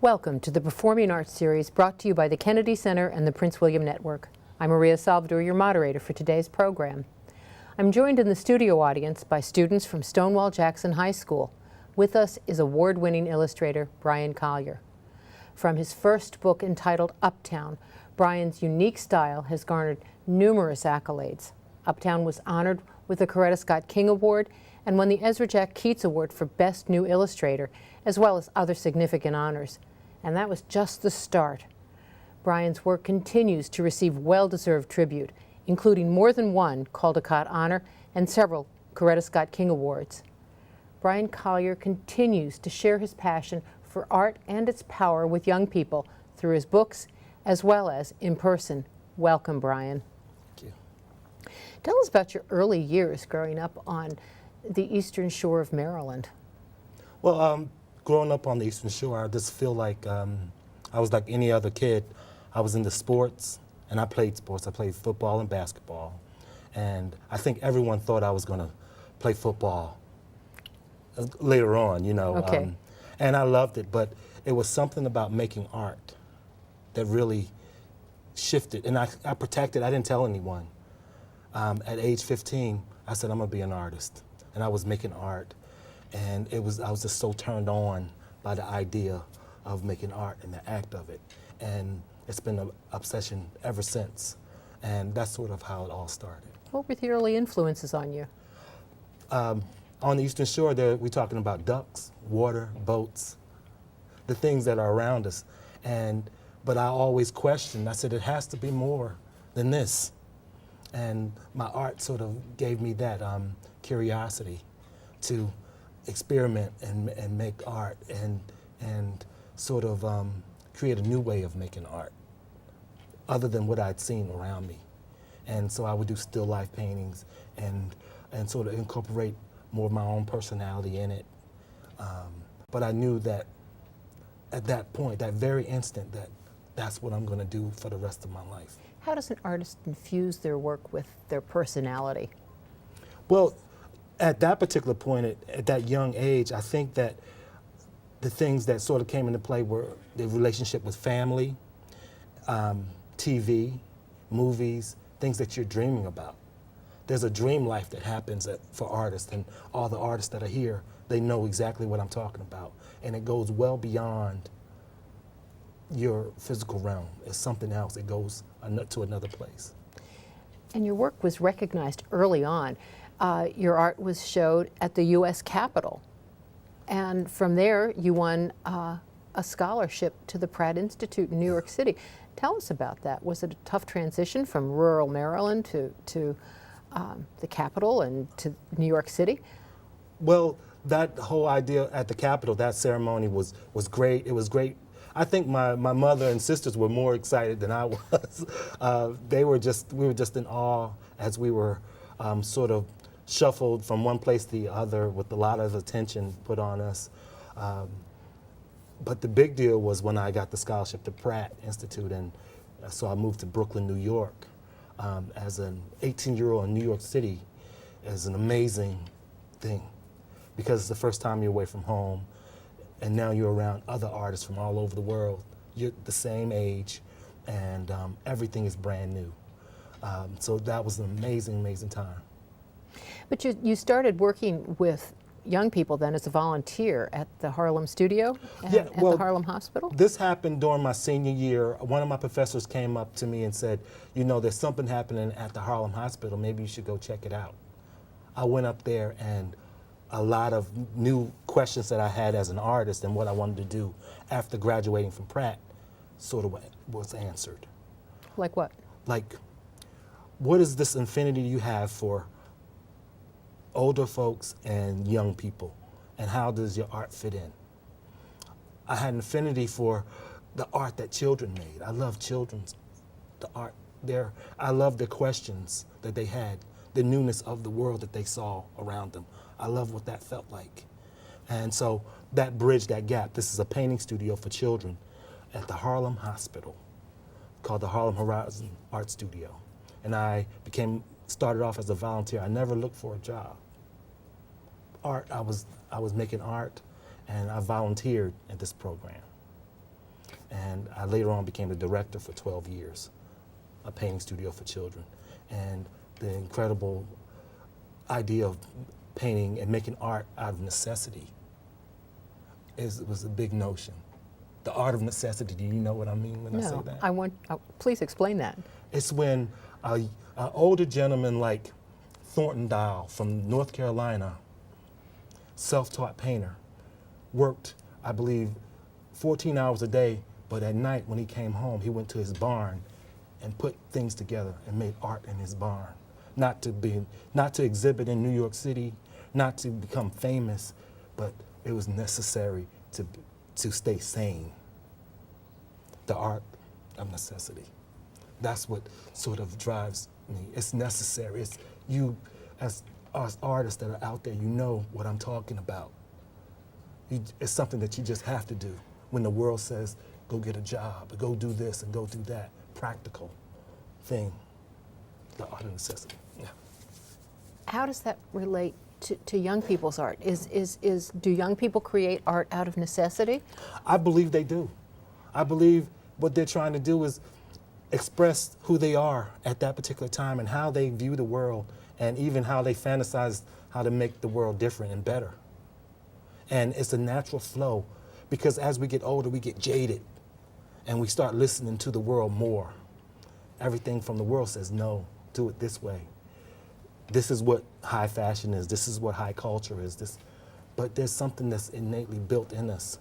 Welcome to the Performing Arts Series brought to you by the Kennedy Center and the Prince William Network. I'm Maria Salvador, your moderator for today's program. I'm joined in the studio audience by students from Stonewall Jackson High School. With us is award-winning illustrator Bryan Collier. From his first book entitled Uptown, Bryan's unique style has garnered numerous accolades. Uptown was honored with the Coretta Scott King Award and won the Ezra Jack Keats Award for Best New Illustrator, as well as other significant honors. And that was just the start. Bryan's work continues to receive well-deserved tribute, including more than one Caldecott Honor and several Coretta Scott King Awards. Bryan Collier continues to share his passion for art and its power with young people through his books as well as in person. Welcome, Bryan. Thank you. Tell us about your early years growing up on the Eastern Shore of Maryland. Well, growing up on the Eastern Shore, I just feel like I was like any other kid. I was into sports, and I played sports. I played football and basketball. And I think everyone thought I was going to play football later on, you know. Okay. And I loved it, but it was something about making art that really shifted. And I protected, I didn't tell anyone. At age 15, I said, I'm going to be an artist. And I was making art. And I was just so turned on by the idea of making art and the act of it. And it's been an obsession ever since. And that's sort of how it all started. What were the early influences on you? On the Eastern Shore, we're talking about ducks, water, boats, the things that are around us. But I always questioned. I said, it has to be more than this. And my art sort of gave me that curiosity to experiment and make art and sort of create a new way of making art other than what I'd seen around me. And so I would do still life paintings and sort of incorporate more of my own personality in it. But I knew that at that point, that very instant, that's what I'm going to do for the rest of my life. How does an artist infuse their work with their personality? Well, at that particular point, at that young age, I think that the things that sort of came into play were the relationship with family, TV, movies, things that you're dreaming about. There's a dream life that happens for artists, and all the artists that are here, they know exactly what I'm talking about. And it goes well beyond your physical realm. It's something else. It goes to another place. And your work was recognized early on. Your art was showed at the U.S. Capitol. And from there, you won a scholarship to the Pratt Institute in New York City. Tell us about that. Was it a tough transition from rural Maryland to the Capitol and to New York City? Well, that whole idea at the Capitol, that ceremony was great. It was great. I think my mother and sisters were more excited than I was. We were just in awe as we were sort of shuffled from one place to the other with a lot of attention put on us. But the big deal was when I got the scholarship to Pratt Institute, and so I moved to Brooklyn, New York. As an 18-year-old in New York City is an amazing thing because it's the first time you're away from home, and now you're around other artists from all over the world. You're the same age, and everything is brand new. So that was an amazing, amazing time. But you started working with young people then as a volunteer at the Harlem studio at the Harlem Hospital? This happened during my senior year. One of my professors came up to me and said, you know, there's something happening at the Harlem Hospital. Maybe you should go check it out. I went up there, and a lot of new questions that I had as an artist and what I wanted to do after graduating from Pratt sort of was answered. Like what? Like, what is this infinity you have for older folks and young people, and how does your art fit in? I had an affinity for the art that children made. I love the art there. I love the questions that they had, the newness of the world that they saw around them. I love what that felt like. And so that bridged that gap. This is a painting studio for children at the Harlem Hospital called the Harlem Horizon Art Studio. And I started off as a volunteer. I never looked for a job. Art, I was making art, and I volunteered at this program. And I later on became the director for 12 years, a painting studio for children. And the incredible idea of painting and making art out of necessity was a big notion. The art of necessity, do you know what I mean when I say that? Please explain that. It's when an older gentleman like Thornton Dial from North Carolina, self-taught painter, worked, I believe, 14 hours a day, but at night when he came home, he went to his barn and put things together and made art in his barn. Not to exhibit in New York City, not to become famous, but it was necessary to stay sane. The art of necessity. That's what sort of drives me. It's necessary. It's you, as artists that are out there, you know what I'm talking about. It's something that you just have to do. When the world says, go get a job, or go do this and go do that, practical thing, the art of necessity. Yeah. How does that relate to young people's art? Do young people create art out of necessity? I believe they do. I believe what they're trying to do is express who they are at that particular time and how they view the world, and even how they fantasize how to make the world different and better. And it's a natural flow, because as we get older, we get jaded and we start listening to the world more. Everything from the world says, no, do it this way. This is what high fashion is. This is what high culture is. But there's something that's innately built in us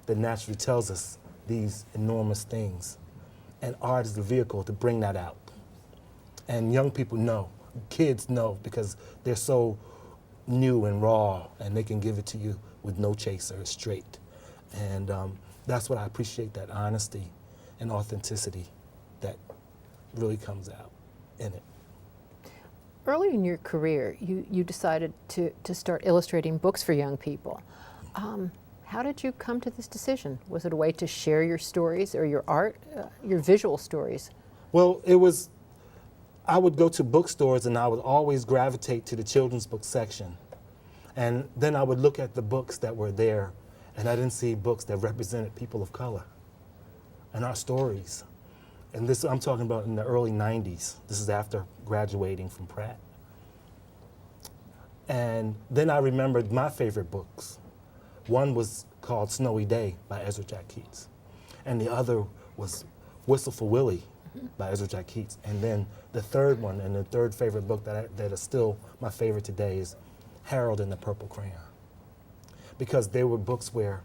that naturally tells us these enormous things. And art is the vehicle to bring that out. And young people know, kids know, because they're so new and raw, and they can give it to you with no chaser, straight. And that's what I appreciate, that honesty and authenticity that really comes out in it. Early in your career, you decided to start illustrating books for young people. How did you come to this decision? Was it a way to share your stories or your art, your visual stories? Well, I would go to bookstores and I would always gravitate to the children's book section. And then I would look at the books that were there, and I didn't see books that represented people of color and our stories. And this, I'm talking about in the early 90s. This is after graduating from Pratt. And then I remembered my favorite books. One was called Snowy Day by Ezra Jack Keats. And the other was Whistle for Willie by Ezra Jack Keats. And then the third one, and the third favorite book that is still my favorite today, is Harold and the Purple Crayon. Because they were books where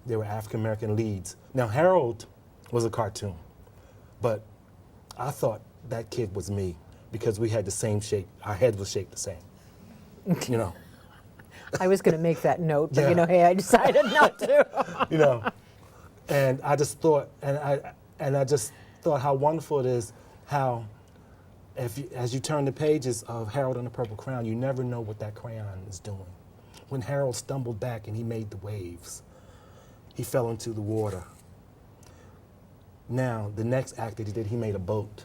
there were African-American leads. Now, Harold was a cartoon, but I thought that kid was me because we had the same shape. Our head was shaped the same, you know. I was going to make that note, but Yeah. hey, I decided not to. You know, and I just thought, I just thought how wonderful it is how, as you turn the pages of Harold and the Purple Crayon, you never know what that crayon is doing. When Harold stumbled back and he made the waves, he fell into the water. Now, the next act that he did, he made a boat,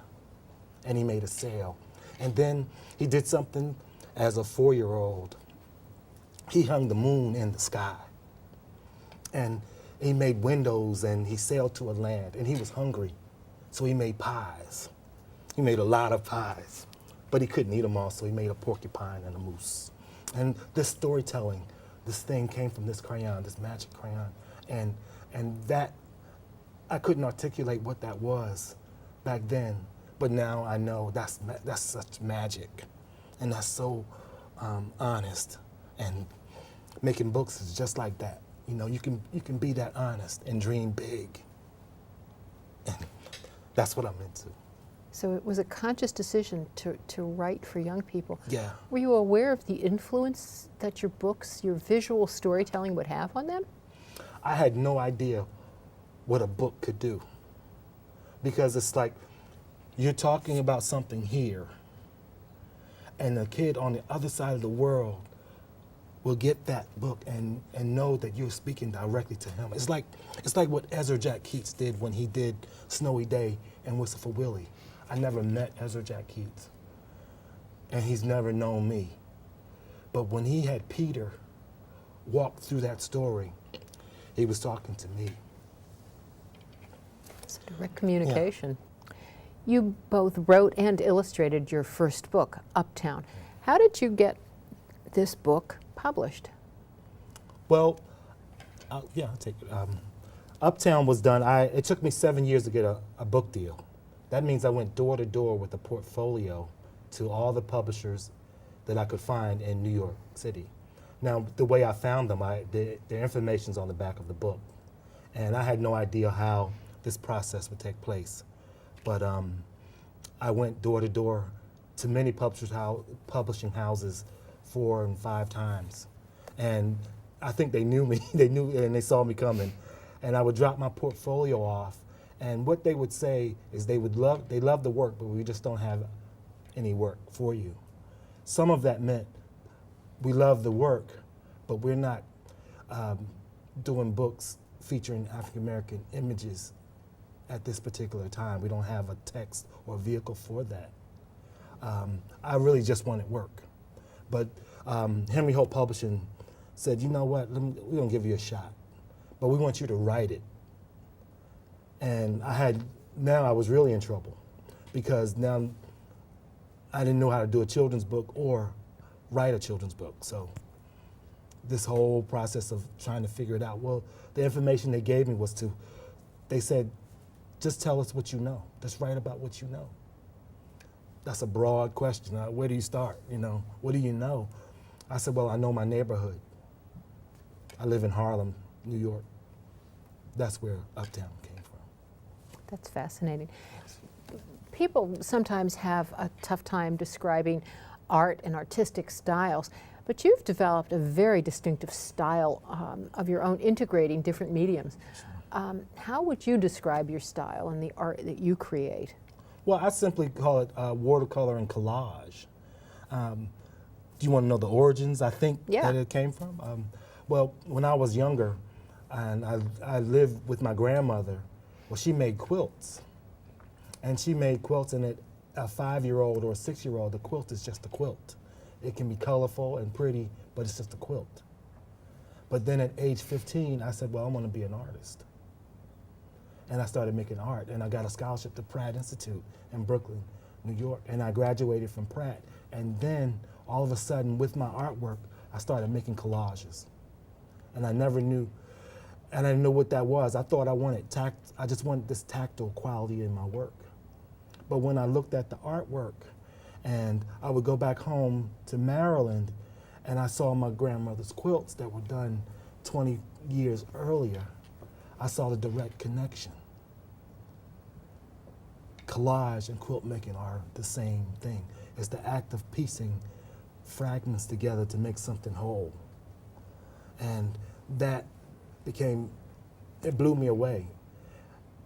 and he made a sail. And then he did something as a 4-year-old. He hung the moon in the sky. And he made windows, and he sailed to a land, and he was hungry. So he made pies. He made a lot of pies, but he couldn't eat them all, so he made a porcupine and a moose. And this storytelling, this thing came from this crayon, this magic crayon. And that, I couldn't articulate what that was back then, but now I know that's such magic. And that's so honest. And making books is just like that. You know, you can be that honest and dream big. And that's what I'm into. So it was a conscious decision to write for young people. Yeah. Were you aware of the influence that your books, your visual storytelling would have on them? I had no idea what a book could do. Because it's like you're talking about something here, and the kid on the other side of the world will get that book and know that you're speaking directly to him. It's like what Ezra Jack Keats did when he did Snowy Day and Whistle for Willie. I never met Ezra Jack Keats, and he's never known me. But when he had Peter walk through that story, he was talking to me. So direct communication. You both wrote and illustrated your first book, Uptown. How did you get this book published? Well, yeah, I'll take it. Uptown was done. It took me 7 years to get a book deal. That means I went door to door with a portfolio to all the publishers that I could find in New York City. Now, the way I found them, their information's on the back of the book. And I had no idea how this process would take place. But I went door to door to many publishing houses 4 and 5 times. And I think they knew me, they knew, and they saw me coming. And I would drop my portfolio off, and what they would say is they love the work, but we just don't have any work for you. Some of that meant we love the work, but we're not doing books featuring African American images at this particular time. We don't have a text or vehicle for that. I really just wanted work. But Henry Holt Publishing said, you know what, we're gonna give you a shot, but we want you to write it. And now I was really in trouble, because now I didn't know how to do a children's book or write a children's book. So this whole process of trying to figure it out, well, the information they gave me was they said, just tell us what you know. Just write about what you know. That's a broad question. Where do you start? What do you know? I said, well, I know my neighborhood. I live in Harlem, New York. That's where Uptown came from. That's fascinating. People sometimes have a tough time describing art and artistic styles, but you've developed a very distinctive style of your own, integrating different mediums. How would you describe your style and the art that you create? Well, I simply call it watercolor and collage. Do you want to know the origins, I think, that it came from? Well, when I was younger, and I lived with my grandmother, well, she made quilts. And she made quilts, and a 5-year-old or a 6-year-old, the quilt is just a quilt. It can be colorful and pretty, but it's just a quilt. But then at age 15, I said, well, I want to be an artist. And I started making art, and I got a scholarship to Pratt Institute in Brooklyn, New York, and I graduated from Pratt. And then, all of a sudden, with my artwork, I started making collages. And I never knew, and I didn't know what that was. I thought I just wanted this tactile quality in my work. But when I looked at the artwork, and I would go back home to Maryland, and I saw my grandmother's quilts that were done 20 years earlier, I saw the direct connection. Collage and quilt making are the same thing. It's the act of piecing fragments together to make something whole. And that it blew me away.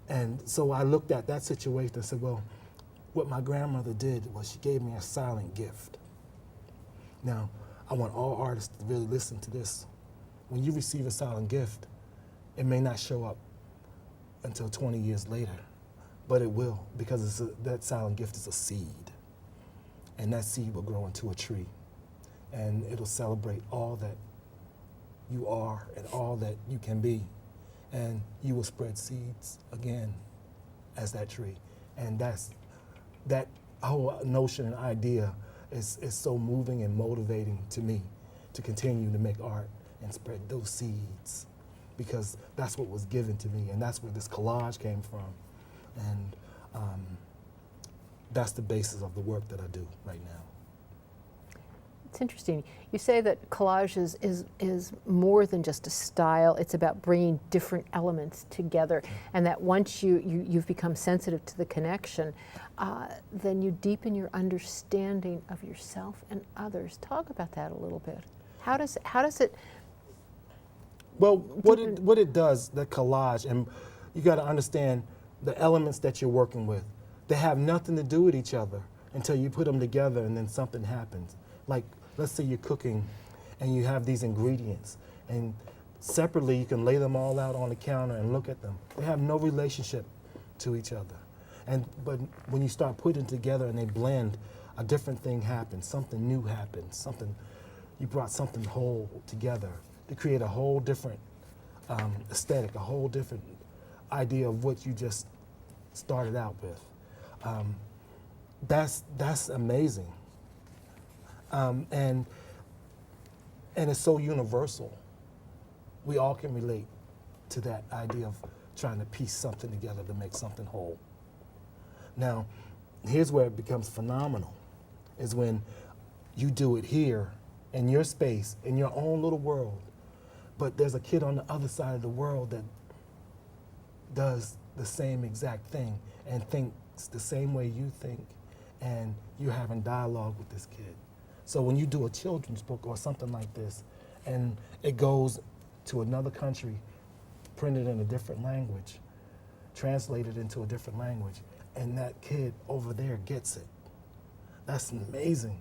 And so I looked at that situation and said, well, what my grandmother did was she gave me a silent gift. Now, I want all artists to really listen to this. When you receive a silent gift, it may not show up until 20 years later, but it will, because that silent gift is a seed. And that seed will grow into a tree. And it'll celebrate all that you are and all that you can be. And you will spread seeds again as that tree. And that whole notion and idea is so moving and motivating to me to continue to make art and spread those seeds, because that's what was given to me, and that's where this collage came from. And that's the basis of the work that I do right now. It's interesting. You say that collage is more than just a style. It's about bringing different elements together, and that once you've become sensitive to the connection, then you deepen your understanding of yourself and others. Talk about that a little bit. How does it? Well, what it does, the collage, and you got to understand the elements that you're working with. They have nothing to do with each other until you put them together, and then something happens. Like, let's say you're cooking and you have these ingredients, and separately you can lay them all out on the counter and look at them. They have no relationship to each other. But when you start putting it together and they blend, a different thing happens, something new happens, you brought something whole together to create a whole different aesthetic, a whole different idea of what you just started out with. That's amazing. And it's so universal. We all can relate to that idea of trying to piece something together to make something whole. Now, here's where it becomes phenomenal, is when you do it here in your space, in your own little world, but there's a kid on the other side of the world that does the same exact thing and thinks the same way you think, and you're having dialogue with this kid. So when you do a children's book or something like this, and it goes to another country, printed in a different language, translated into a different language, and that kid over there gets it. That's amazing.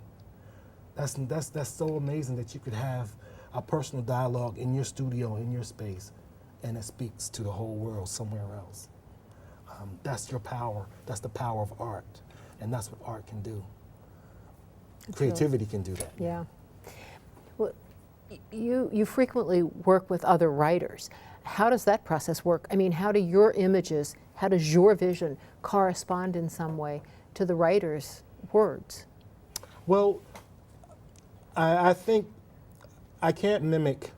That's so amazing that you could have a personal dialogue in your studio, in your space, and it speaks to the whole world somewhere else. That's your power. That's the power of art, and that's what art can do. Creativity can do that. Yeah. Well, you frequently work with other writers. How does that process work? I mean, how do your images, how does your vision correspond in some way to the writer's words? Well, I think I can't mimic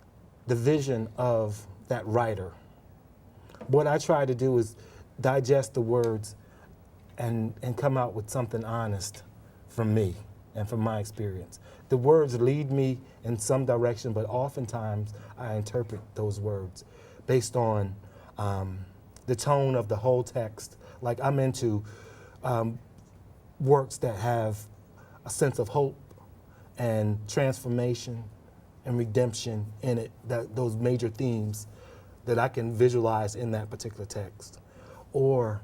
the vision of that writer. What I try to do is digest the words and come out with something honest from me and from my experience. The words lead me in some direction, but oftentimes I interpret those words based on the tone of the whole text. Like, I'm into works that have a sense of hope and transformation and redemption in it, those major themes that I can visualize in that particular text. Or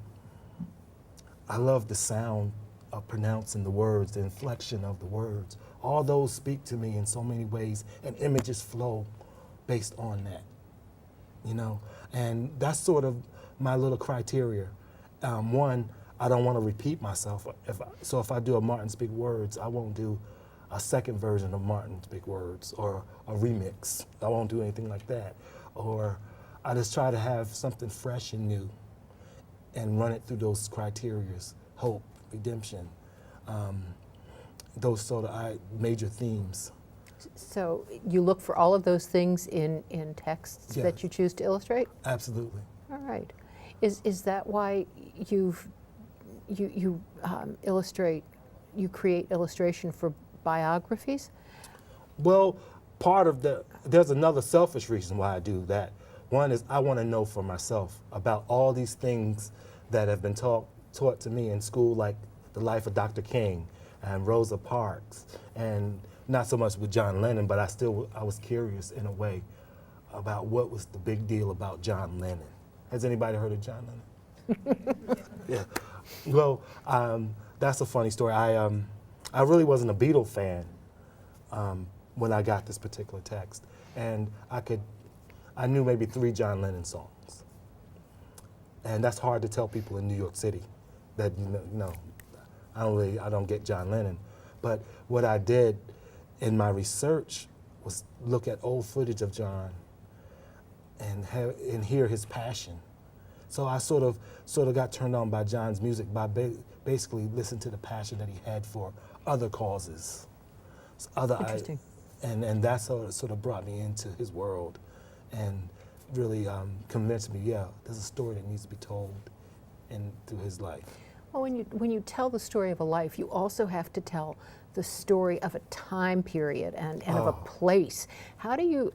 I love the sound of pronouncing the words, the inflection of the words. All those speak to me in so many ways, and images flow based on that, you know? And that's sort of my little criteria. One, I don't want to repeat myself. So if I do a Martin Speak Words, I won't do a second version of Martin Speak Words or a remix. I won't do anything like that. Or I just try to have something fresh and new and run it through those criterias: hope, redemption, those sort of major themes. So you look for all of those things in texts that you choose to illustrate? Absolutely. All right. Is that why you create illustration for biographies? Well, there's another selfish reason why I do that. One is I want to know for myself about all these things that have been taught to me in school, like the life of Dr. King and Rosa Parks, and not so much with John Lennon, but I was curious in a way about what was the big deal about John Lennon. Has anybody heard of John Lennon? Yeah. Well, that's a funny story. I really wasn't a Beatle fan when I got this particular text, and I knew maybe 3 John Lennon songs, and that's hard to tell people in New York City that I don't get John Lennon. But what I did in my research was look at old footage of John and hear his passion. So I sort of got turned on by John's music by basically listening to the passion that he had for other causes. Interesting. And that sort of brought me into his world and really convinced me, there's a story that needs to be told through his life. Well, when you tell the story of a life, you also have to tell the story of a time period and of a place. How do you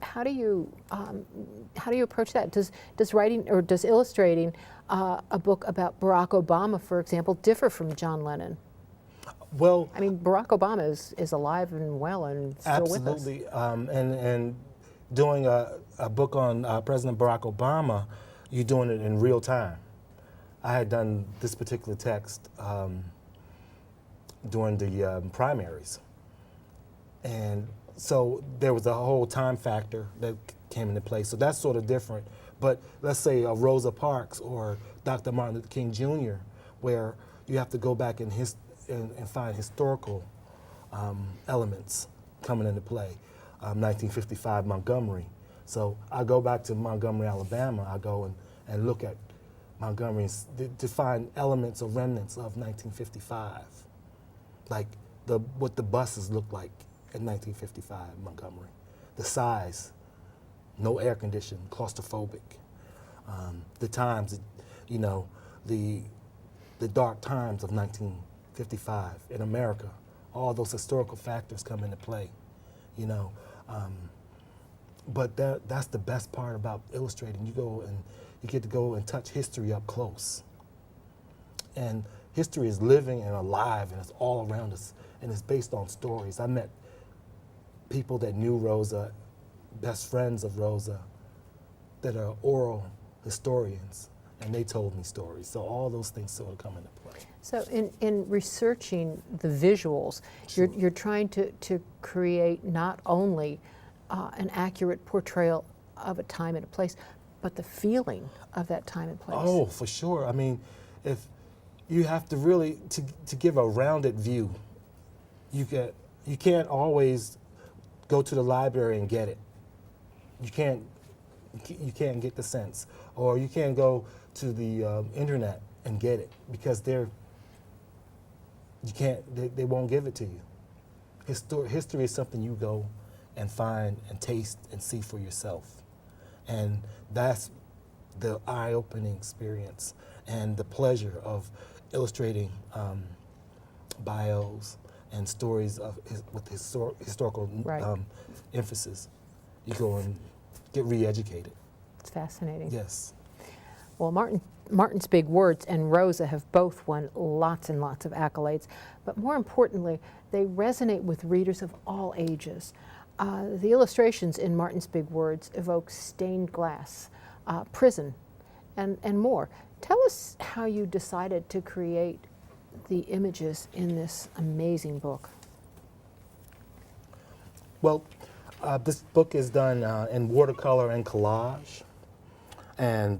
approach that? Does writing or does illustrating a book about Barack Obama, for example, differ from John Lennon? Well, I mean, Barack Obama is alive and well and still with us. Absolutely. And doing a book on President Barack Obama, you're doing it in real time. I had done this particular text during the primaries. And so there was a whole time factor that came into play. So that's sort of different. But let's say a Rosa Parks or Dr. Martin Luther King Jr., where you have to go back and find historical elements coming into play. 1955 Montgomery. So I go back to Montgomery, Alabama. I go and look at Montgomery's, to find elements or remnants of 1955, like what the buses looked like in 1955 Montgomery, the size, no air conditioning, claustrophobic, the times, you know, the dark times of 1955 in America. All those historical factors come into play, you know. But that's the best part about illustrating. You get to go and touch history up close. And history is living and alive, and it's all around us, and it's based on stories. I met people that knew Rosa, best friends of Rosa, that are oral historians, and they told me stories. So all those things sort of come into play. So in researching the visuals, Sure. you're trying to create not only an accurate portrayal of a time and a place, but the feeling of that time and place. Oh, for sure. I mean, if you have to really, to give a rounded view, you can't always go to the library and get it. You can't get the sense, or you can't go to the internet and get it, because they won't give it to you. History is something you go and find and taste and see for yourself, and that's the eye-opening experience and the pleasure of illustrating bios and stories with historical Right. emphasis. You go and get re-educated. It's fascinating. Yes. Well, Martin's Big Words and Rosa have both won lots and lots of accolades, but more importantly, they resonate with readers of all ages. The illustrations in Martin's Big Words evoke stained glass, prison, and more. Tell us how you decided to create the images in this amazing book. Well, this book is done in watercolor and collage, and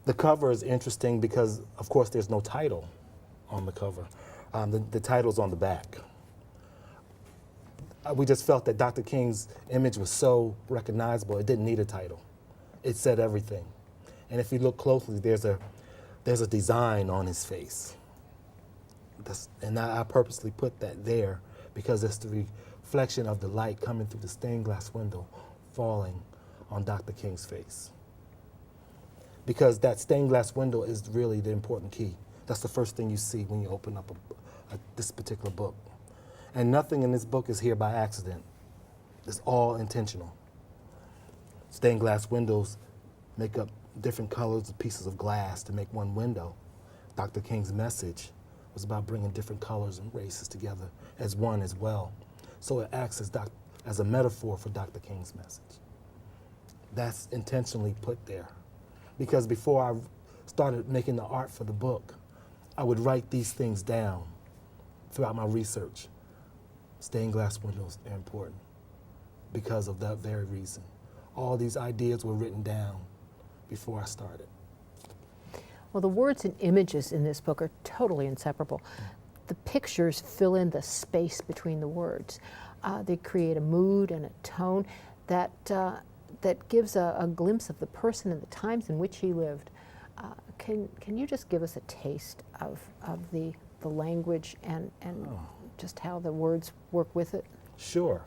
the cover is interesting because, of course, there's no title on the cover. The title's on the back. We just felt that Dr. King's image was so recognizable, it didn't need a title. It said everything. And if you look closely, there's a design on his face. And I purposely put that there because it's the reflection of the light coming through the stained glass window falling on Dr. King's face. Because that stained glass window is really the important key. That's the first thing you see when you open up this particular book. And nothing in this book is here by accident. It's all intentional. Stained glass windows make up different colors of pieces of glass to make one window. Dr. King's message was about bringing different colors and races together as one as well. So it acts as a metaphor for Dr. King's message. That's intentionally put there. Because before I started making the art for the book, I would write these things down throughout my research. Stained glass windows are important because of that very reason. All these ideas were written down before I started. Well, the words and images in this book are totally inseparable. The pictures fill in the space between the words. They create a mood and a tone that gives a glimpse of the person and the times in which he lived. Can you just give us a taste of the language and just how the words work with it? Sure.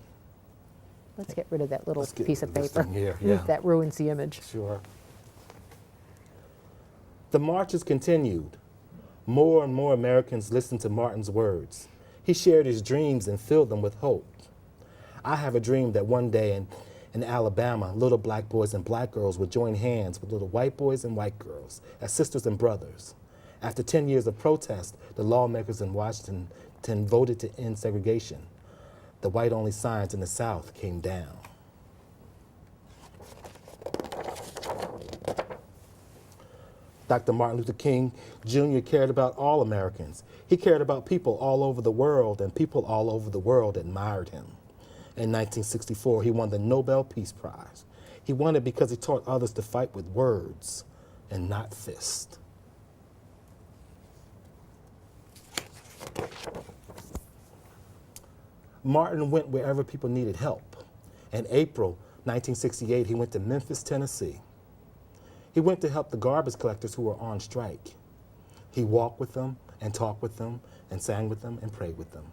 Let's get rid of that little piece of this paper. thing here, yeah. That ruins the image. Sure. The marches continued. More and more Americans listened to Martin's words. He shared his dreams and filled them with hope. I have a dream that one day in Alabama, little black boys and black girls would join hands with little white boys and white girls as sisters and brothers. After 10 years of protest, the lawmakers in Washington voted to end segregation. The white-only signs in the South came down. Dr. Martin Luther King Jr. cared about all Americans. He cared about people all over the world, and people all over the world admired him. In 1964, he won the Nobel Peace Prize. He won it because he taught others to fight with words and not fists. Martin went wherever people needed help. In April 1968, he went to Memphis, Tennessee. He went to help the garbage collectors who were on strike. He walked with them and talked with them and sang with them and prayed with them.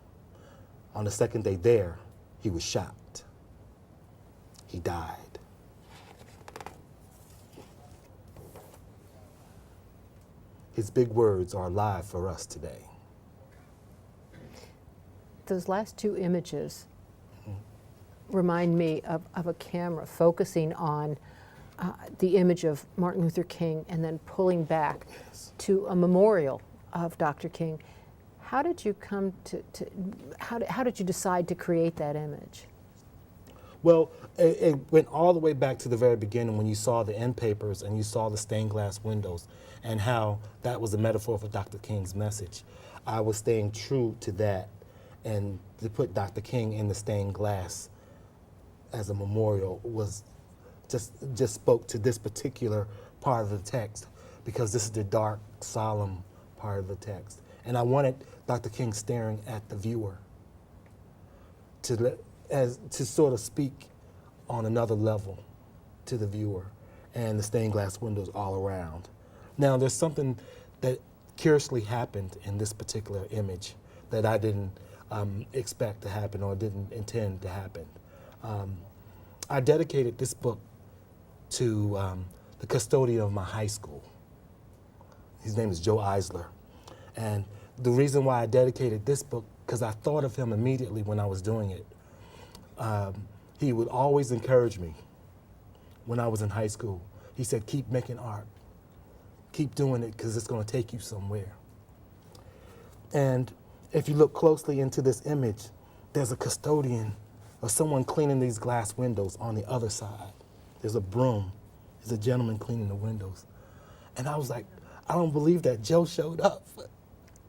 On the second day there, he was shot. He died. His big words are alive for us today. Those last two images remind me of a camera focusing on the image of Martin Luther King and then pulling back to a memorial of Dr. King. How did you come how did you decide to create that image? Well, it went all the way back to the very beginning when you saw the end papers and you saw the stained glass windows and how that was a metaphor for Dr. King's message. I was staying true to that, and to put Dr. King in the stained glass as a memorial was just spoke to this particular part of the text, because this is the dark, solemn part of the text. And I wanted Dr. King staring at the viewer to sort of speak on another level to the viewer, and the stained glass windows all around. Now, there's something that curiously happened in this particular image that I didn't expect to happen or didn't intend to happen. I dedicated this book to the custodian of my high school. His name is Joe Eisler. And the reason why I dedicated this book, because I thought of him immediately when I was doing it. He would always encourage me when I was in high school. He said, keep making art. Keep doing it, because it's going to take you somewhere. And if you look closely into this image, there's a custodian or someone cleaning these glass windows on the other side. There's a broom. There's a gentleman cleaning the windows. And I was like, I don't believe that Joe showed up.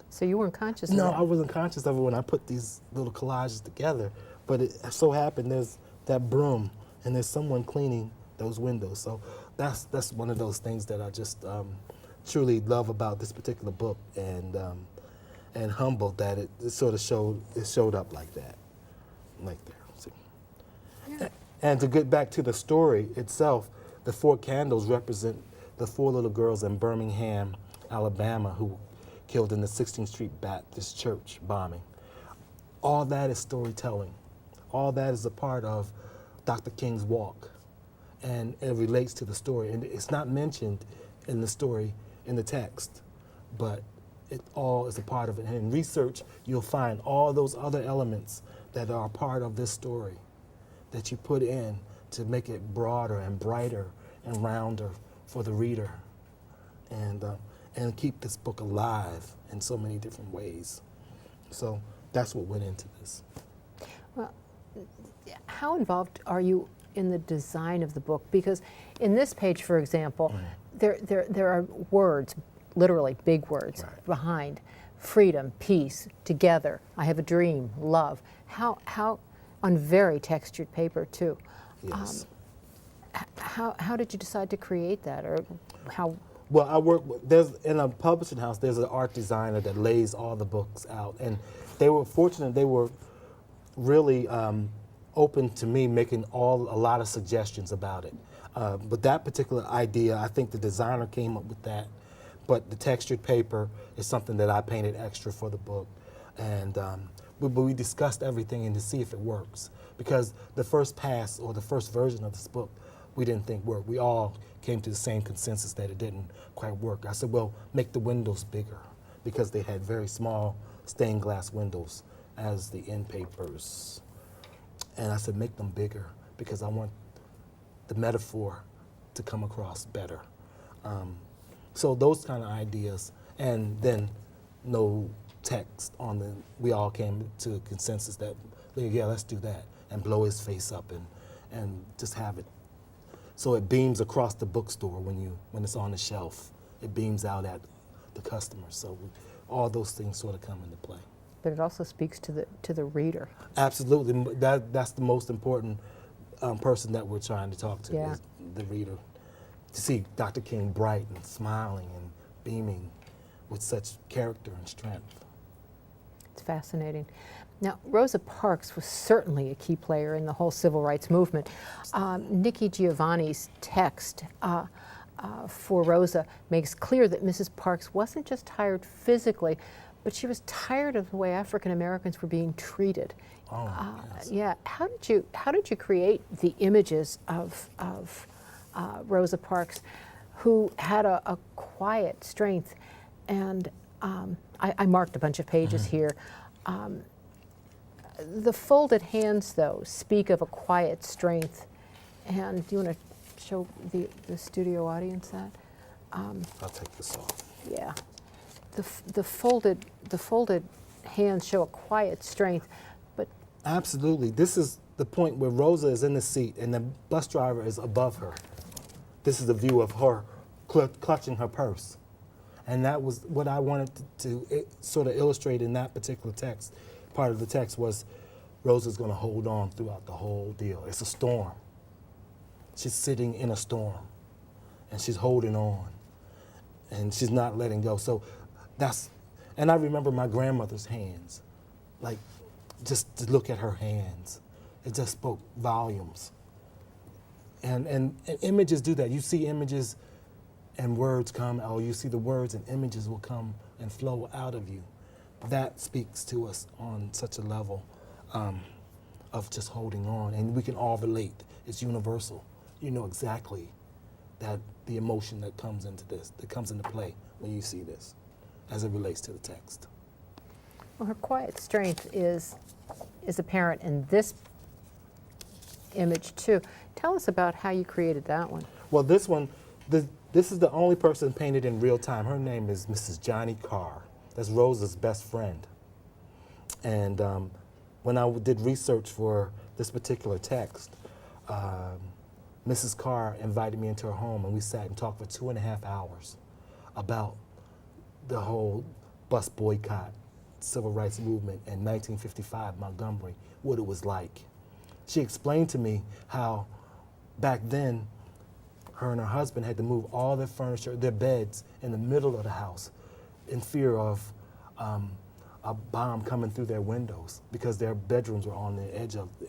So you weren't conscious of that? No, I wasn't conscious of it when I put these little collages together. But it so happened there's that broom and there's someone cleaning those windows. So that's one of those things that I just truly love about this particular book, and humbled that it sort of showed up like that, like there. See? Yeah. And to get back to the story itself, the 4 candles represent the 4 little girls in Birmingham, Alabama, who killed in the 16th Street Baptist Church bombing. All that is storytelling. All that is a part of Dr. King's walk, and it relates to the story. And it's not mentioned in the story, in the text, but it all is a part of it. And in research, you'll find all those other elements that are part of this story that you put in to make it broader and brighter and rounder for the reader, and keep this book alive in so many different ways. So that's what went into this. Well, how involved are you in the design of the book? Because in this page, for example, there are words, literally big words, behind: freedom, peace, together, I have a dream, love. How on very textured paper too. Yes. How did you decide to create that, or how? Well, I work with, in a publishing house, there's an art designer that lays all the books out, and they were fortunate. They were really open to me making a lot of suggestions about it. But that particular idea, I think the designer came up with that. But the textured paper is something that I painted extra for the book. And we discussed everything and to see if it works. Because the first pass, or the first version of this book, we didn't think worked. We all came to the same consensus that it didn't quite work. I said, well, make the windows bigger, because they had very small stained glass windows as the end papers. And I said, make them bigger, because I want the metaphor to come across better. So those kind of ideas, and then no text on the, we all came to a consensus that, yeah, let's do that, and blow his face up and just have it. So it beams across the bookstore when it's on the shelf. It beams out at the customer. So all those things sort of come into play. But it also speaks to the reader. Absolutely. That's the most important person that we're trying to talk to, is the reader. To see Dr. King bright and smiling and beaming with such character and strength. It's fascinating. Now, Rosa Parks was certainly a key player in the whole civil rights movement. Nikki Giovanni's text for Rosa makes clear that Mrs. Parks wasn't just tired physically, but she was tired of the way African Americans were being treated. Oh, yes. Yeah. How did you create the images of Rosa Parks, who had a quiet strength? And I marked a bunch of pages here. The folded hands, though, speak of a quiet strength. And do you want to show the studio audience that? I'll take this off. Yeah. The folded hands show a quiet strength, but Absolutely. This is the point where Rosa is in the seat and the bus driver is above her. This is the view of her clutching her purse. And that was what I wanted to sort of illustrate in that particular text. Part of the text was Rosa's going to hold on throughout the whole deal. It's a storm. She's sitting in a storm, and she's holding on, and she's not letting go. So and I remember my grandmother's hands, like just to look at her hands, it just spoke volumes. And images do that. You see images and words come, or you see the words and images will come and flow out of you. That speaks to us on such a level of just holding on, and we can all relate. It's universal. You know exactly that the emotion that comes into this, that comes into play when you see this, as it relates to the text. well, her quiet strength is apparent in this image too. Tell us about how you created that one. Well, this one, this is the only person painted in real time. Her name is Mrs. Johnny Carr. That's Rosa's best friend. And when I did research for this particular text, Mrs. Carr invited me into her home, and we sat and talked for 2.5 hours about the whole bus boycott, civil rights movement in 1955 Montgomery, what it was like. She explained to me how back then her and her husband had to move all their furniture, their beds, in the middle of the house in fear of a bomb coming through their windows because their bedrooms were on the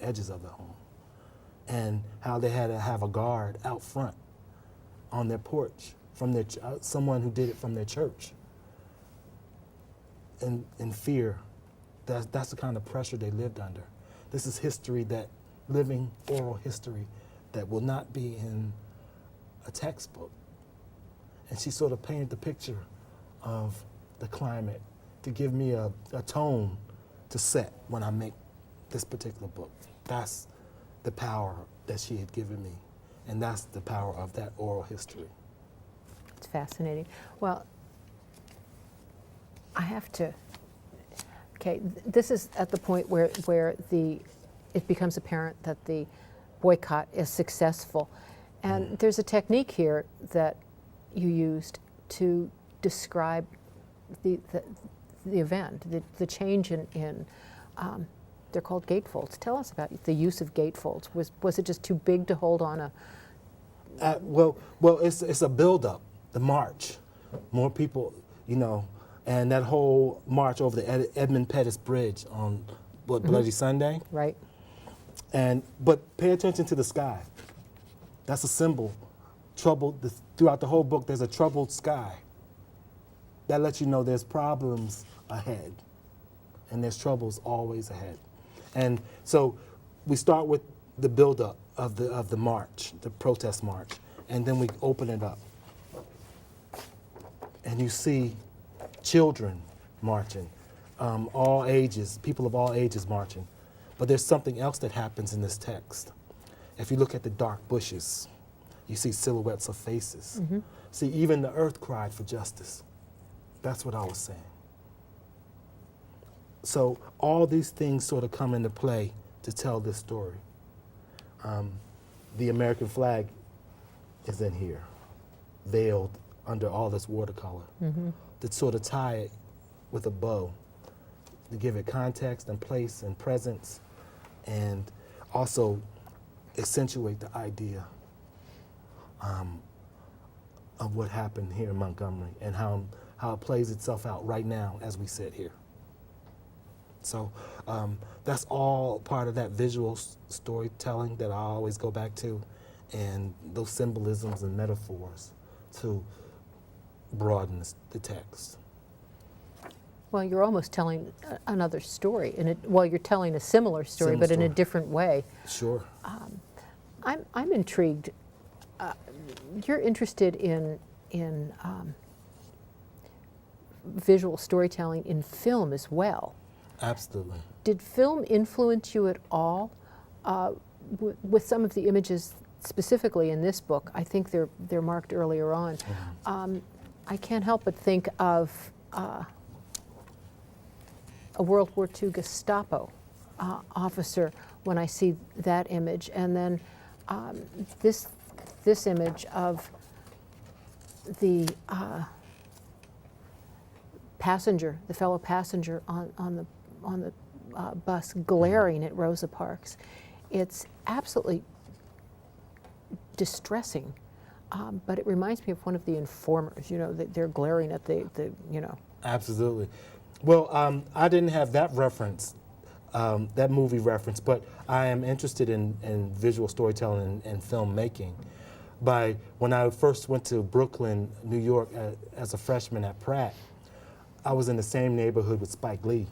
edges of the home. And how they had to have a guard out front on their porch from their someone who did it from their church. In fear, that's the kind of pressure they lived under. This is history, that living oral history that will not be in a textbook. And she sort of painted the picture of the climate to give me a tone to set when I make this particular book. That's the power that she had given me, and that's the power of that oral history. It's fascinating. Well, I have to, okay, this is at the point where it becomes apparent that the boycott is successful. And there's a technique here that you used to describe the event, the change in they're called gatefolds. Tell us about the use of gatefolds. Was it just too big to hold on a? Well, it's a buildup, the march. More people, and that whole march over the Edmund Pettus Bridge on Bloody Sunday. Right. But pay attention to the sky. That's a symbol. Throughout the whole book, there's a troubled sky. That lets you know there's problems ahead, and there's troubles always ahead. And so we start with the buildup of the march, the protest march, and then we open it up. And you see children marching, all ages, people of all ages marching. But there's something else that happens in this text. If you look at the dark bushes, you see silhouettes of faces. Mm-hmm. See, even the earth cried for justice. That's what I was saying. So all these things sort of come into play to tell this story. The American flag is in here, veiled under all this watercolor, to sort of tie it with a bow, to give it context and place and presence, and also accentuate the idea of what happened here in Montgomery and how it plays itself out right now as we sit here. So that's all part of that visual storytelling that I always go back to, and those symbolisms and metaphors to broaden the text. Well, you're almost telling another story, and well, you're telling a similar story, but in a different way. Sure. I'm intrigued. You're interested in visual storytelling in film as well. Absolutely. Did film influence you at all with some of the images specifically in this book? I think they're marked earlier on. Mm-hmm. I can't help but think of a World War II Gestapo officer when I see that image, and then this image of the passenger, the fellow passenger on the bus, glaring at Rosa Parks. It's absolutely distressing, but it reminds me of one of the informers. You know, they're glaring at the you know. Absolutely. Well, I didn't have that reference, that movie reference, but I am interested in visual storytelling and filmmaking. When I first went to Brooklyn, New York, as a freshman at Pratt, I was in the same neighborhood with Spike Lee,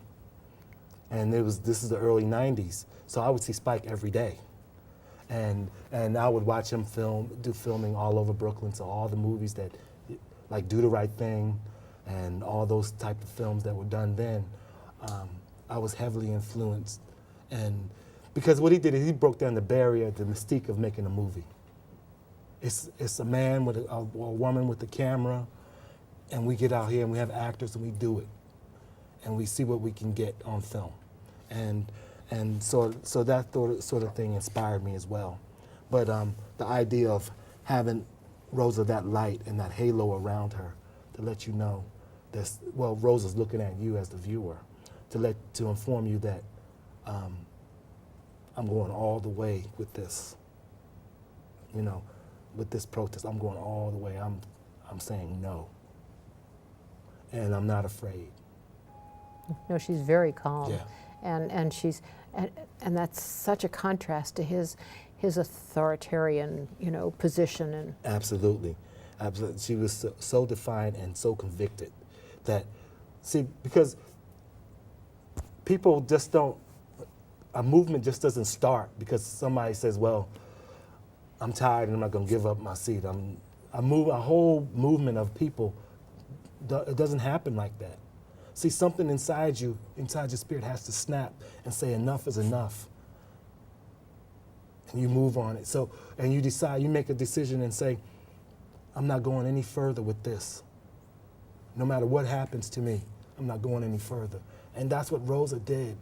and this is the early '90s, so I would see Spike every day, and I would watch him do filming all over Brooklyn. So all the movies that, like Do the Right Thing, and all those type of films that were done then, I was heavily influenced. And because what he did is he broke down the barrier, the mystique of making a movie. It's a man with a woman with a camera, and we get out here and we have actors and we do it. And we see what we can get on film. And so that sort of thing inspired me as well. But the idea of having Rosa that light and that halo around her to let you know that, well, Rosa's looking at you as the viewer, to inform you that I'm going all the way with this. You know, with this protest, I'm going all the way. I'm saying no, and I'm not afraid. No, she's very calm, Yeah. and she's and that's such a contrast to his authoritarian, you know, position. And Absolutely. Absolutely. She was so defiant and so convicted that, see, because people just don't, a movement just doesn't start because somebody says, well, I'm tired and I'm not going to give up my seat. A whole movement of people, it doesn't happen like that. See, something inside your spirit has to snap and say enough is enough. And you move on it. So, and you make a decision and say, I'm not going any further with this. No matter what happens to me, I'm not going any further. And that's what Rosa did.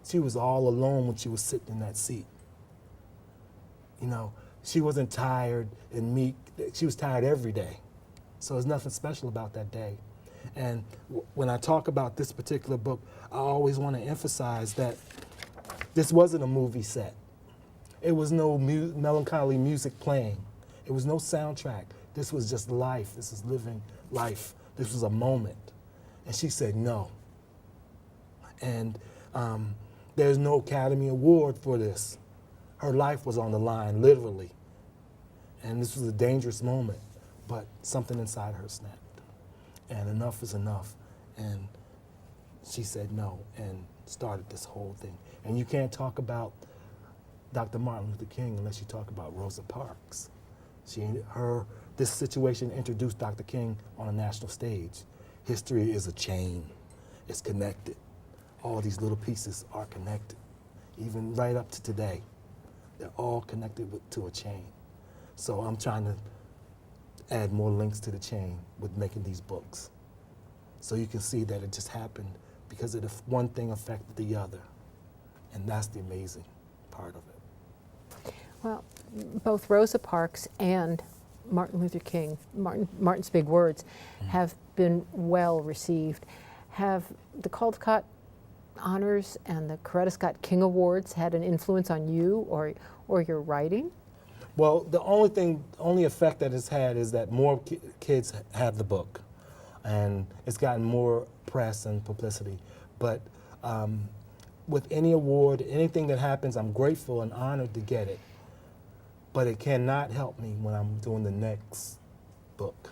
She was all alone when she was sitting in that seat. You know, she wasn't tired and meek. She was tired every day. So there's nothing special about that day. And when I talk about this particular book, I always want to emphasize that this wasn't a movie set. It was no melancholy music playing. It was no soundtrack. This was just life. This is living life. This was a moment. And she said no. And there's no Academy Award for this. Her life was on the line, literally. And this was a dangerous moment, but something inside her snapped. And enough is enough. And she said no and started this whole thing. And you can't talk about Dr. Martin Luther King unless you talk about Rosa Parks. This situation introduced Dr. King on a national stage. History is a chain. It's connected. All these little pieces are connected, even right up to today. They're all connected to a chain. So I'm trying to add more links to the chain with making these books. So you can see that it just happened because one thing affected the other. And that's the amazing part of it. well, both Rosa Parks and Martin Luther King, Martin's big words, have been well received. Have the Caldecott Honors and the Coretta Scott King Awards had an influence on you or your writing? Well, the only effect that it's had is that more kids have the book, and it's gotten more press and publicity. But with any award, anything that happens, I'm grateful and honored to get it. But it cannot help me when I'm doing the next book.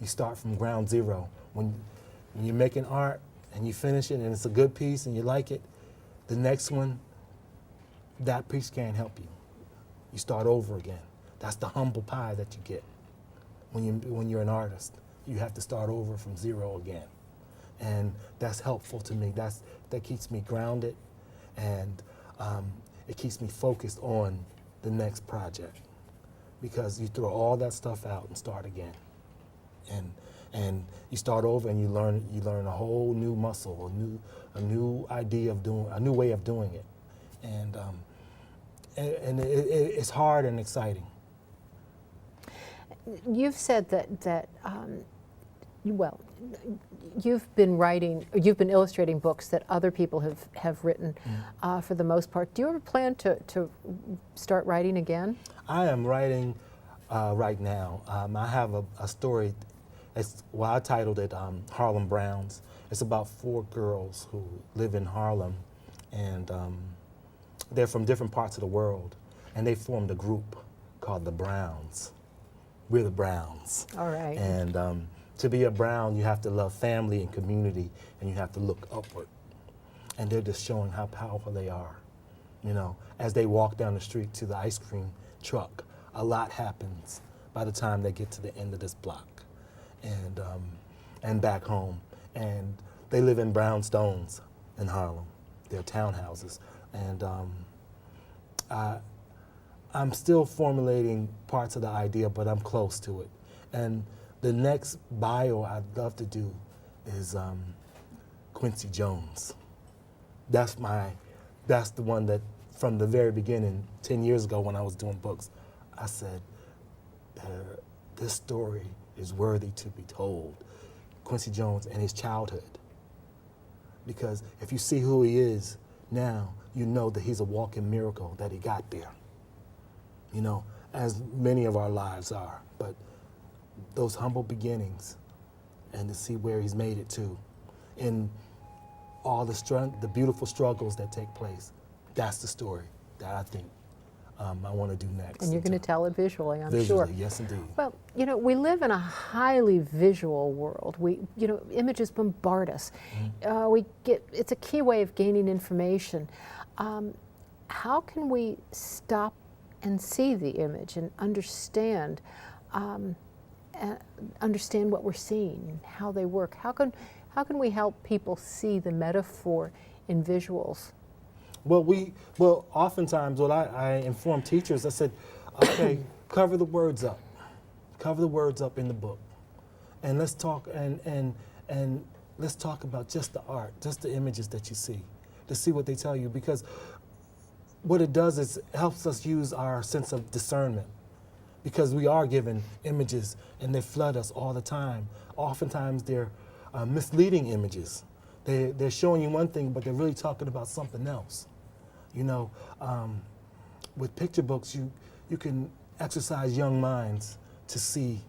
You start from ground zero. When you're making art and you finish it and it's a good piece and you like it, the next one, that piece can't help you. You start over again. That's the humble pie that you get when you're an artist. You have to start over from zero again. And that's helpful to me. That keeps me grounded, and it keeps me focused on the next project, because you throw all that stuff out and start again. And you start over and you learn a whole new muscle, a new idea of doing, a new way of doing it. And it's hard and exciting. You've said that well, you've been illustrating books that other people have written for the most part. Do you ever plan to start writing again? I am writing right now. I have a story. I titled it Harlem Browns. It's about 4 girls who live in Harlem, and they're from different parts of the world, and they formed a group called the Browns. We're the Browns. All right. And to be a Brown, you have to love family and community, and you have to look upward. And they're just showing how powerful they are. You know, as they walk down the street to the ice cream truck, a lot happens by the time they get to the end of this block and back home. And they live in brownstones in Harlem. They're townhouses. And I'm still formulating parts of the idea, but I'm close to it. And the next bio I'd love to do is Quincy Jones. That's the one that from the very beginning, 10 years ago when I was doing books, I said, this story is worthy to be told. Quincy Jones and his childhood. Because if you see who he is now, you know that he's a walking miracle that he got there. You know, as many of our lives are. But those humble beginnings, and to see where he's made it to, in all the beautiful struggles that take place, that's the story that I think I want to do next. And you're going to tell it visually, I'm sure. Visually, yes, indeed. Well, you know, we live in a highly visual world. Images bombard us. It's a key way of gaining information. How can we stop and see the image and understand what we're seeing and how they work? How can we help people see the metaphor in visuals? Well, oftentimes what I inform teachers, I said, okay, cover the words up. Cover the words up in the book. And let's talk and let's talk about just the art, just the images that you see, to see what they tell you. Because what it does is it helps us use our sense of discernment. Because we are given images and they flood us all the time. Oftentimes they're misleading images. They're showing you one thing, but they're really talking about something else. You know, with picture books, you can exercise young minds to see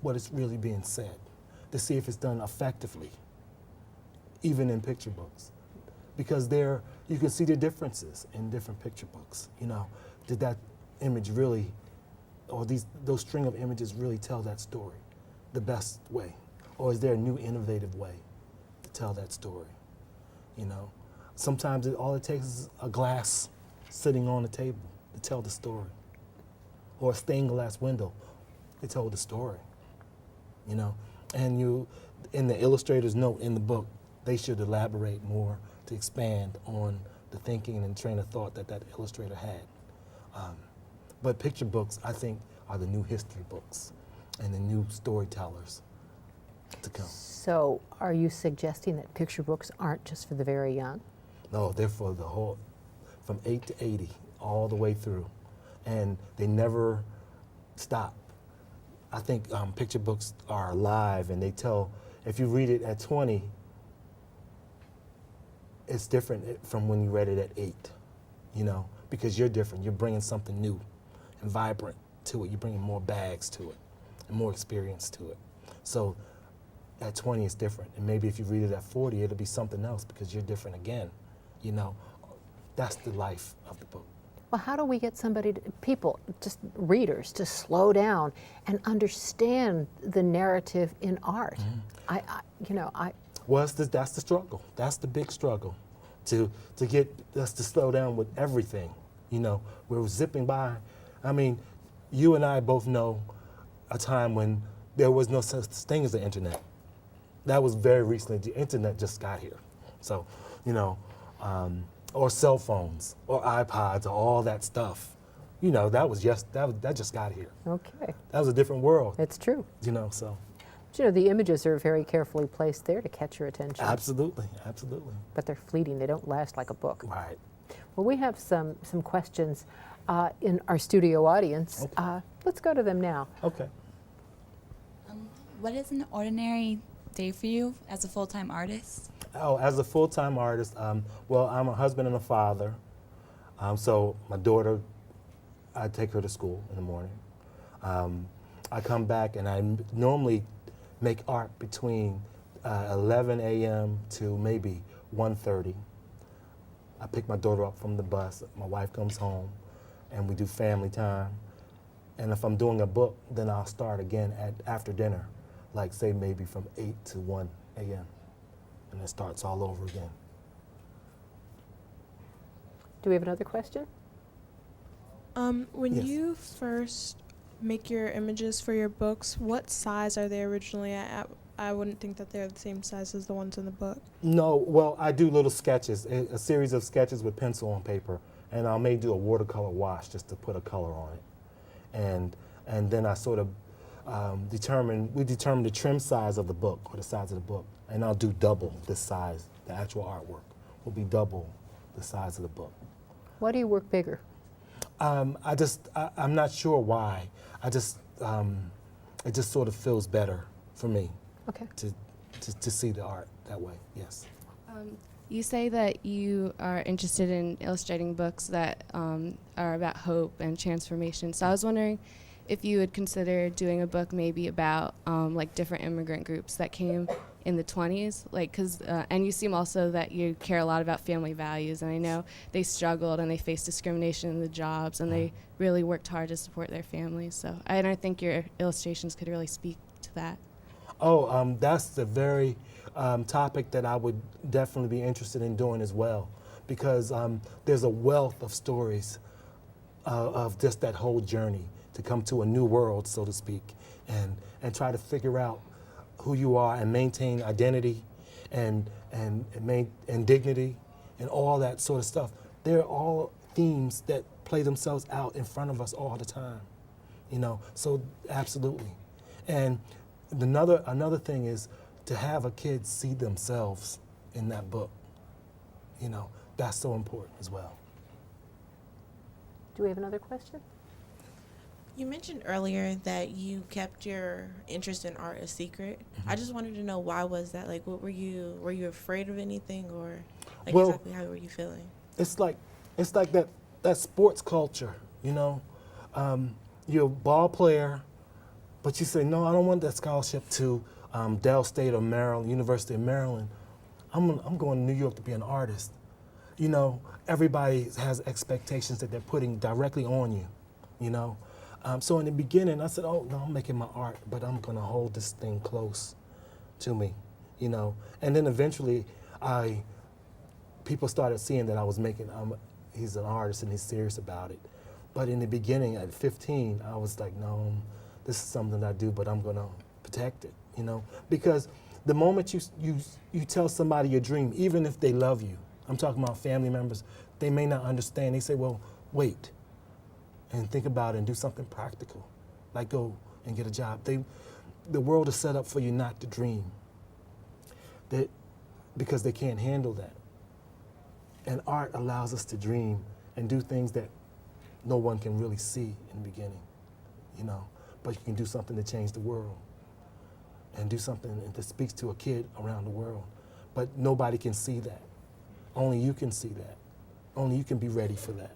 what is really being said, to see if it's done effectively, even in picture books. Because you can see the differences in different picture books. You know, did that image really, or those string of images really tell that story the best way? Or is there a new innovative way to tell that story? You know, sometimes all it takes is a glass sitting on the table to tell the story, or a stained glass window to tell the story. You know, and in the illustrator's note in the book, they should elaborate more to expand on the thinking and train of thought that illustrator had. But picture books, I think, are the new history books and the new storytellers to come. So are you suggesting that picture books aren't just for the very young? No, they're for the whole, from 8 to 80, all the way through. And they never stop. I think picture books are alive, and they tell, if you read it at 20, it's different from when you read it at 8, you know, because you're different. You're bringing something new and vibrant to it. You're bringing more bags to it and more experience to it. So at 20, it's different. And maybe if you read it at 40, it'll be something else because you're different again. You know, that's the life of the book. Well, how do we get people, just readers, to slow down and understand the narrative in art? Well, that's the struggle. That's the big struggle, to get us to slow down with everything. We're zipping by. I mean, you and I both know a time when there was no such thing as the internet. That was very recently. The internet just got here. So, or cell phones, or iPods, or all that stuff. That just got here. Okay. That was a different world. It's true. So. But, the images are very carefully placed there to catch your attention. Absolutely. But they're fleeting. They don't last like a book. Right. Well, we have some questions in our studio audience. Okay. Let's go to them now. Okay. What is an ordinary day for you as a full-time artist? Oh, as a full-time artist, well, I'm a husband and a father. So my daughter, I take her to school in the morning. I come back and I normally make art between 11 a.m. to maybe 1:30. I pick my daughter up from the bus. My wife comes home, and we do family time. And if I'm doing a book, then I'll start again after dinner, like say maybe from 8 to 1 a.m. And it starts all over again. Do we have another question? When Yes. you first make your images for your books, what size are they originally at? I wouldn't think that they're the same size as the ones in the book. No, well, I do little sketches, a series of sketches with pencil on paper, and I may do a watercolor wash just to put a color on it. And then I sort of determine the trim size of the book, or the size of the book, and I'll do double this size. The actual artwork will be double the size of the book. Why do you work bigger? I'm not sure why. It just sort of feels better for me. Okay. To see the art that way, yes. You say that you are interested in illustrating books that are about hope and transformation. So I was wondering if you would consider doing a book maybe about like different immigrant groups that came in the 20s, and you seem also that you care a lot about family values, and I know they struggled and they faced discrimination in the jobs, and they really worked hard to support their families. So I think your illustrations could really speak to that. Oh, that's the very topic that I would definitely be interested in doing as well, because there's a wealth of stories of just that whole journey to come to a new world, so to speak, and try to figure out who you are and maintain identity and dignity and all that sort of stuff. They're all themes that play themselves out in front of us all the time, so absolutely. And another thing is to have a kid see themselves in that book. That's so important as well. Do we have another question? You mentioned earlier that you kept your interest in art a secret. I just wanted to know, why was that? Like, what were you afraid of anything, or exactly how were you feeling? It's like that sports culture, you're a ball player, but you say, no, I don't want that scholarship to Dell State or Maryland, University of Maryland. I'm going to New York to be an artist. Everybody has expectations that they're putting directly on you, So in the beginning, I said, oh, no, I'm making my art, but I'm going to hold this thing close to me, And then eventually, people started seeing that I was he's an artist and he's serious about it. But in the beginning, at 15, I was like, no, this is something I do, but I'm going to protect it, Because the moment you tell somebody your dream, even if they love you, I'm talking about family members, they may not understand. They say, well, wait, and think about it and do something practical, like go and get a job. The world is set up for you not to dream, because they can't handle that. And art allows us to dream and do things that no one can really see in the beginning, But you can do something to change the world and do something that speaks to a kid around the world. But nobody can see that. Only you can see that. Only you can be ready for that,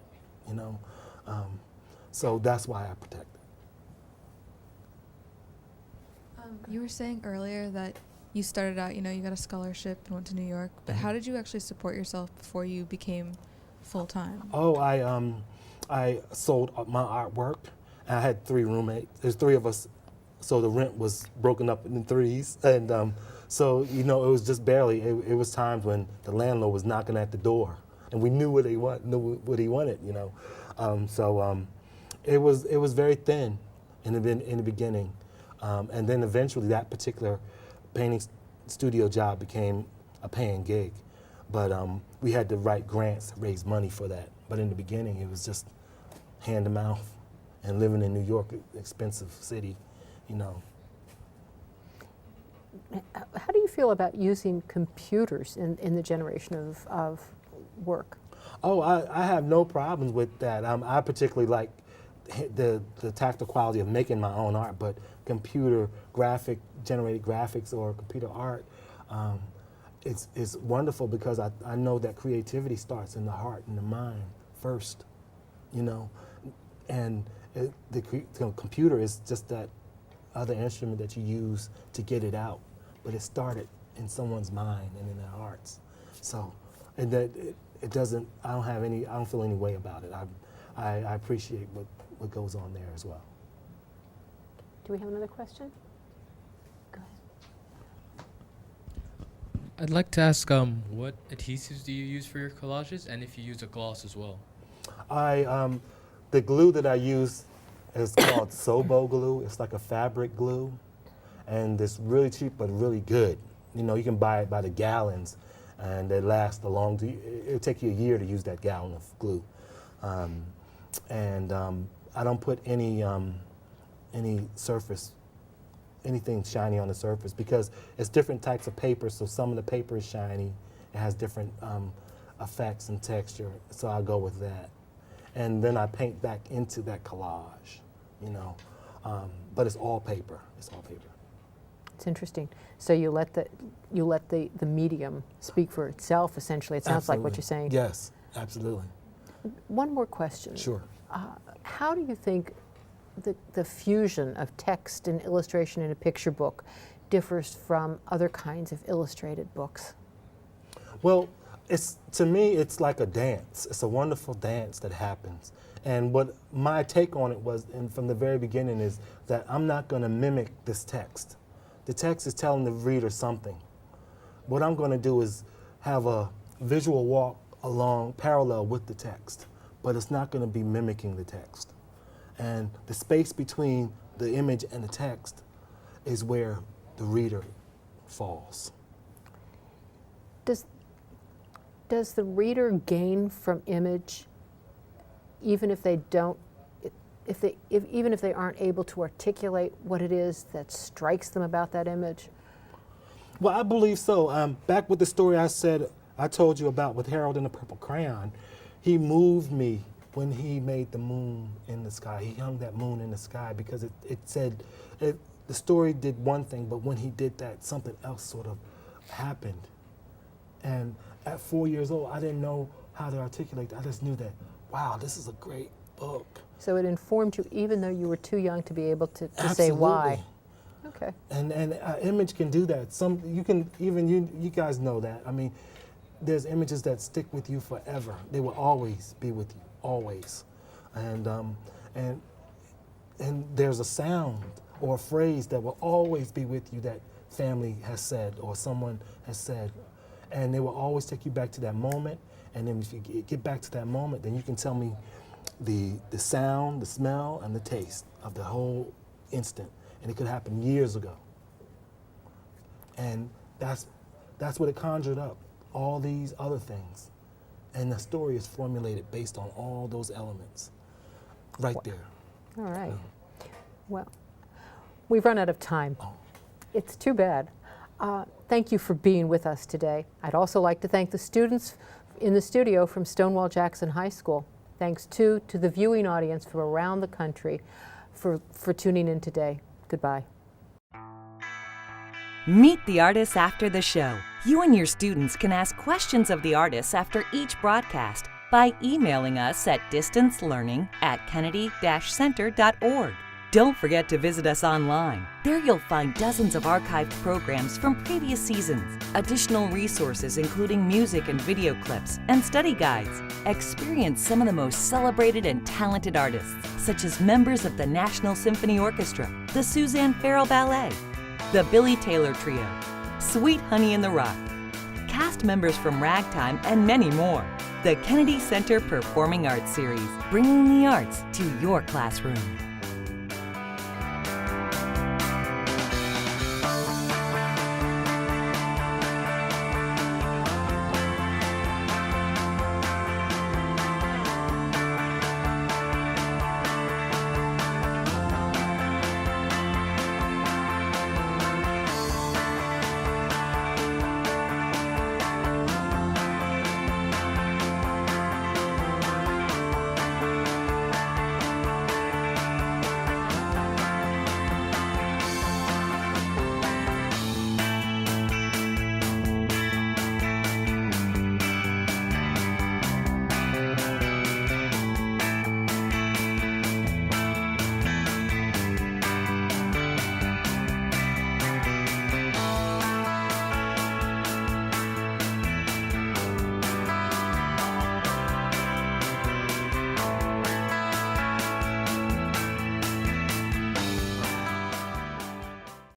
So that's why I protect it. You were saying earlier that you started out, you got a scholarship and went to New York, but how did you actually support yourself before you became full-time? Oh, I sold my artwork. I had 3 roommates. There's 3 of us, so the rent was broken up in threes. And so, you know, it was just barely. It was times when the landlord was knocking at the door, and we knew what he wanted, you know. It was very thin in the beginning. And then eventually that particular painting studio job became a paying gig. But we had to write grants to raise money for that. But in the beginning, it was just hand to mouth. And living in New York, expensive city, you know. How do you feel about using computers in the generation of work? Oh, I have no problems with that. I particularly like the tactile quality of making my own art, but generated graphics or computer art, it's wonderful because I know that creativity starts in the heart and the mind first, you know, and the computer is just that other instrument that you use to get it out, but it started in someone's mind and in their hearts. So, and that it doesn't. I don't feel any way about it. I appreciate what goes on there as well. Do we have another question? Go ahead. I'd like to ask, what adhesives do you use for your collages, and if you use a gloss as well? The glue that I use is called Sobo glue. It's like a fabric glue, and it's really cheap but really good. You know, you can buy it by the gallons, and they last a long. It'll take you a year to use that gallon of glue, I don't put any surface, anything shiny on the surface because it's different types of paper. So some of the paper is shiny. It has different effects and texture. So I go with that. And then I paint back into that collage, you know. But it's all paper. It's all paper. It's interesting. So you let the medium speak for itself. Essentially, it sounds like what you're saying. Yes, absolutely. One more question. Sure. How do you think the fusion of text and illustration in a picture book differs from other kinds of illustrated books? Well, to me, it's like a dance. It's a wonderful dance that happens. And what my take on it was, and from the very beginning, is that I'm not going to mimic this text. The text is telling the reader something. What I'm going to do is have a visual walk along parallel with the text, but it's not going to be mimicking the text. And the space between the image and the text is where the reader falls. Does the reader gain from image even if they don't, even if they aren't able to articulate what it is that strikes them about that image? Well, I believe so. Back with the story I told you about with Harold and the Purple Crayon, he moved me when he made the moon in the sky. He hung that moon in the sky because it said, the story did one thing, but when he did that, something else sort of happened. And at 4 years old, I didn't know how to articulate that. I just knew that, wow, this is a great book. So it informed you even though you were too young to be able to say why. Okay. And image can do that. You guys know that. I mean, there's images that stick with you forever. They will always be with you, always. And there's a sound or a phrase that will always be with you that family has said or someone has said. And they will always take you back to that moment. And then if you get back to that moment, then you can tell me the sound, the smell, and the taste of the whole instant. And it could happen years ago. And that's what it conjured up, all these other things. And the story is formulated based on all those elements right there. All right. Well, we've run out of time. Oh. It's too bad. Thank you for being with us today. I'd also like to thank the students in the studio from Stonewall Jackson High School. Thanks too to the viewing audience from around the country for tuning in today. Goodbye. Meet the artists after the show. You and your students can ask questions of the artists after each broadcast by emailing us at distancelearning@kennedy-center.org. Don't forget to visit us online. There you'll find dozens of archived programs from previous seasons, additional resources including music and video clips, and study guides. Experience some of the most celebrated and talented artists, such as members of the National Symphony Orchestra, the Suzanne Farrell Ballet, the Billy Taylor Trio, Sweet Honey in the Rock, cast members from Ragtime, and many more. The Kennedy Center Performing Arts Series, bringing the arts to your classroom.